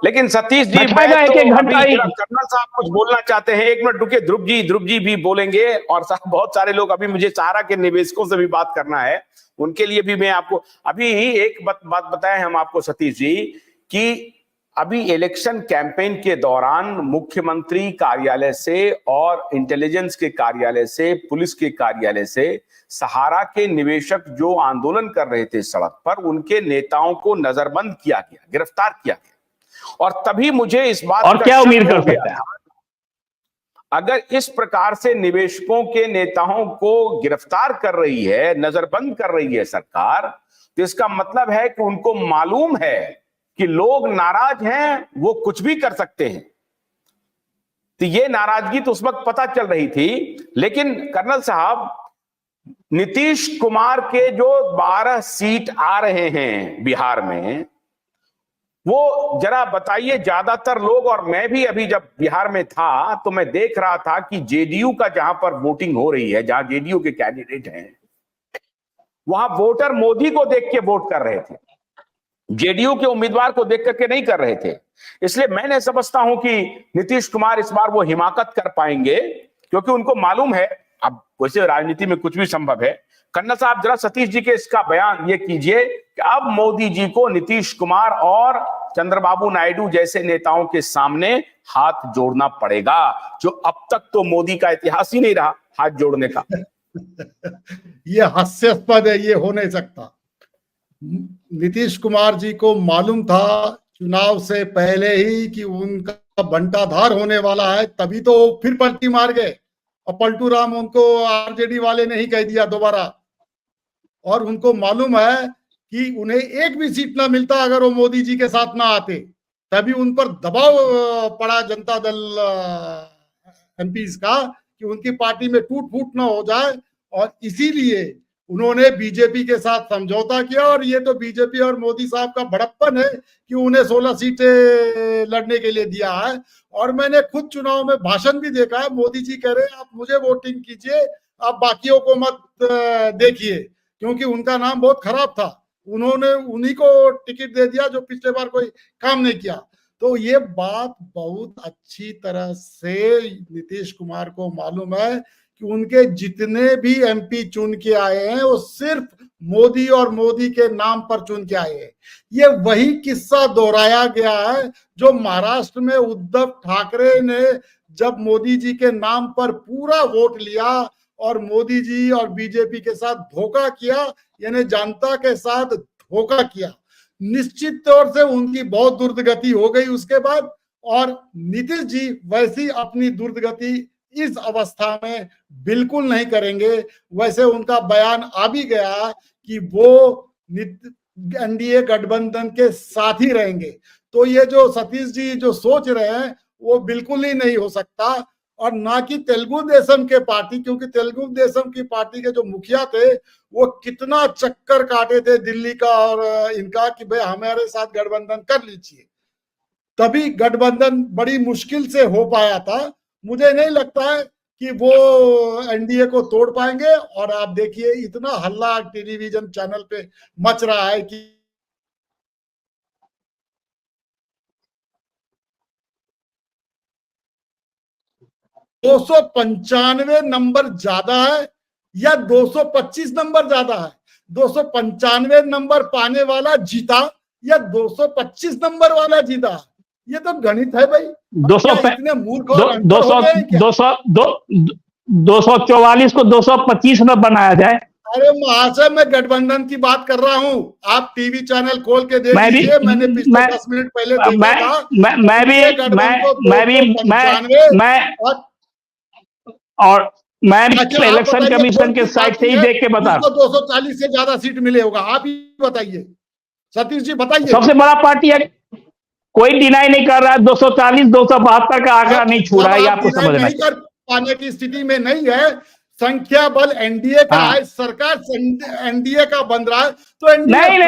लेकिन सतीश जी, मैं तो अभी कर्नल साहब कुछ बोलना चाहते हैं, 1 मिनट रुके। ध्रुव जी भी बोलेंगे, और बहुत सारे लोग, अभी मुझे सहारा के निवेशकों से भी बात करना है, उनके लिए भी मैं आपको अभी एक बात बताएं हम आपको सतीश जी, कि अभी इलेक्शन कैंपेन के दौरान मुख्यमंत्री कार्यालय से और इंटेलिजेंस के कार्यालय से, पुलिस के कार्यालय से सहारा के निवेशक जो आंदोलन कर रहे थे सड़क पर, उनके नेताओं को नजरबंद किया गया, गिरफ्तार किया गया। और तभी मुझे इस बात और क्या उम्मीद कर सकते हैं, अगर इस प्रकार से निवेशकों के नेताओं को गिरफ्तार कर रही है, नजरबंद कर रही है सरकार, तो इसका मतलब है कि उनको मालूम है कि लोग नाराज हैं, वो कुछ भी कर सकते हैं। तो ये नाराजगी तो उस वक्त पता चल रही थी। लेकिन कर्नल साहब, नीतीश कुमार के जो 12 सीट आ रहे हैं बिहार में, वो जरा बताइए। ज्यादातर लोग, और मैं भी अभी जब बिहार में था तो मैं देख रहा था कि जेडीयू का जहां पर वोटिंग हो रही है, जहां जेडीयू के कैंडिडेट हैं, वहां वोटर मोदी को देख के वोट कर रहे थे, जेडीयू के उम्मीदवार को देख करके नहीं कर रहे थे। इसलिए मैंने समझता हूं कि नीतीश कुमार इस बार वो हिमाकत कर पाएंगे, क्योंकि उनको मालूम है, अब वैसे राजनीति में कुछ भी संभव है। कर्नल साहब, जरा सतीश जी के इसका बयान ये कीजिए कि अब मोदी जी को नीतीश कुमार और चंद्रबाबू नायडू जैसे नेताओं के सामने हाथ जोड़ना पड़ेगा, जो अब तक तो मोदी का इतिहास ही नहीं रहा हाथ जोड़ने का। ये हास्यास्पद है, ये हो नहीं सकता। नीतीश कुमार जी को मालूम था चुनाव से पहले ही कि उनका बंटाधार होने वाला है, तभी तो फिर पलटी मार गए, और पलटू राम उनको आरजेडी वाले ने ही कह दिया दोबारा। और उनको मालूम है कि उन्हें एक भी सीट ना मिलता अगर वो मोदी जी के साथ ना आते, तभी उन पर दबाव पड़ा जनता दल एमपीज का कि उनकी पार्टी में टूट फूट ना हो जाए, और इसीलिए उन्होंने बीजेपी के साथ समझौता किया। और ये तो बीजेपी और मोदी साहब का बड़प्पन है कि उन्हें 16 सीटें लड़ने के लिए दिया है। और मैंने खुद चुनाव में भाषण भी देखा है, मोदी जी कह रहे हैं आप मुझे वोटिंग कीजिए, आप बाकियों को मत देखिए, क्योंकि उनका नाम बहुत खराब था, उन्होंने उन्हीं को टिकट दे दिया जो पिछले बार कोई काम नहीं किया। तो ये बात बहुत अच्छी तरह से नीतीश कुमार को मालूम है कि उनके जितने भी एमपी चुन के आए हैं वो सिर्फ मोदी और मोदी के नाम पर चुन के आए हैं। ये वही किस्सा दोहराया गया है जो महाराष्ट्र में उद्धव ठाकरे ने जब मोदी जी के नाम पर पूरा वोट लिया और मोदी जी और बीजेपी के साथ धोखा किया, यानी जनता के साथ धोखा किया। निश्चित तौर से उनकी बहुत दुर्गति हो गई उसके बाद, और नीतीश जी वैसी अपनी दुर्गति इस अवस्था में बिल्कुल नहीं करेंगे। वैसे उनका बयान आ भी गया कि वो एनडीए गठबंधन के साथ ही रहेंगे। तो ये जो सतीश जी जो सोच रहे हैं वो बिल्कुल ही नहीं हो सकता, और ना कि तेलुगु देशम के पार्टी, क्योंकि तेलुगु देशम की पार्टी के जो मुखिया थे वो कितना चक्कर काटे थे दिल्ली का और इनका कि भाई हमारे साथ गठबंधन कर लीजिए, तभी गठबंधन बड़ी मुश्किल से हो पाया था। मुझे नहीं लगता है कि वो एनडीए को तोड़ पाएंगे। और आप देखिए इतना हल्ला टेलीविजन चैनल पे मच रहा है कि 295 नंबर ज्यादा है या 225 नंबर ज्यादा है। 295 नंबर पाने वाला जीता या 225 नंबर वाला जीता, ये तो गणित है भाई। 244 को 225 में बनाया जाए। अरे महाशय, मैं गठबंधन की बात कर रहा हूँ, आप टीवी चैनल खोल के देख लीजिए। मैंने पिछले 10 मिनट पहले देखा था। मैं भी इलेक्शन कमीशन के साइट से ही देख के बता रहा हूं। 240 से ज्यादा सीट मिले होगा, आप ही बताइए सतीश जी, बताइए। सबसे बड़ा पार्टी है, कोई डिनाई नहीं कर रहा है। 240 272 का आंकड़ा नहीं छू रहा है, आपको समझना चाहिए। कर पाने की स्थिति में नहीं है, संख्या बल एनडीए का है, सरकार एनडीए का बन रहा है, तो नहीं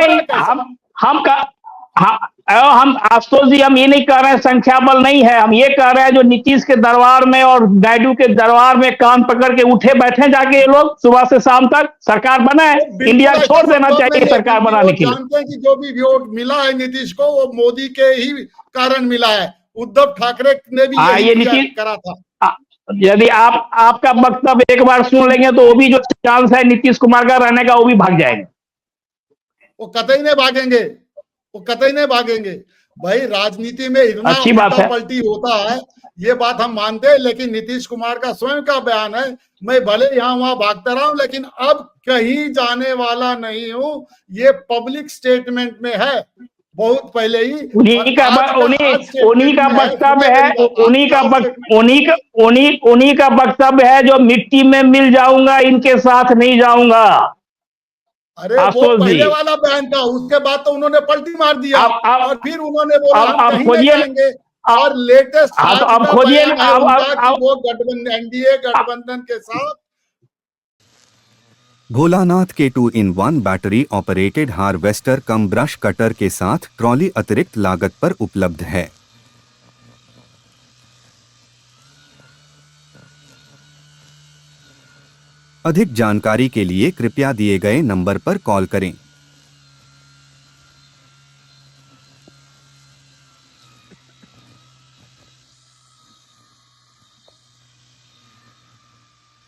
हाँ, हम आशुतोष जी, हम ये नहीं कह रहे हैं संख्या बल नहीं है, हम ये कह रहे हैं जो नीतीश के दरबार में और नायडू के दरबार में कान पकड़ के उठे बैठे जाके ये लोग सुबह से शाम तक, सरकार बनाए, बिल्कुल इंडिया ऐसा छोड़ देना संभव चाहिए नहीं है, सरकार क्योंकि बनाने वो के लिए। जानते हैं कि जो भी वोट मिला है नीतीश को वो मोदी के ही कारण मिला है। उद्धव ठाकरे ने भी हाँ, यही ये किया नीतीश, करा था। यदि आपका वक्तव्य एक बार सुन लेंगे तो वो भी जो चांस है नीतीश कुमार का रहने का वो भी भाग जाएंगे। वो कतई नहीं भागेंगे, वो कतई नहीं भागेंगे। भाई राजनीति में इतना अच्छी बात उल्टा है। पलटी होता है, ये बात हम मानते हैं, लेकिन नीतीश कुमार का स्वयं का बयान है, मैं भले यहाँ वहां भागता रहा हूं लेकिन अब कहीं जाने वाला नहीं हूं, ये पब्लिक स्टेटमेंट में है बहुत पहले ही। उन्हीं का वक्तव्य है, उन्हीं का वक्तव्य है जो मिट्टी में मिल जाऊंगा, इनके साथ नहीं जाऊंगा। अरे वो पहले वाला बयान था, उसके बाद तो उन्होंने पलटी मार दिया और फिर उन्होंने बोला हम कहीं नहीं जाएंगे। और लेटेस्ट आज का बयान है उनका कि वो गठबंधन, एनडीए गठबंधन के साथ। भोलानाथ के 2-in-1 बैटरी ऑपरेटेड हार्वेस्टर कम ब्रश कटर के साथ ट्रॉली अतिरिक्त लागत पर उपलब्ध है। अधिक जानकारी के लिए कृपया दिए गए नंबर पर कॉल करें।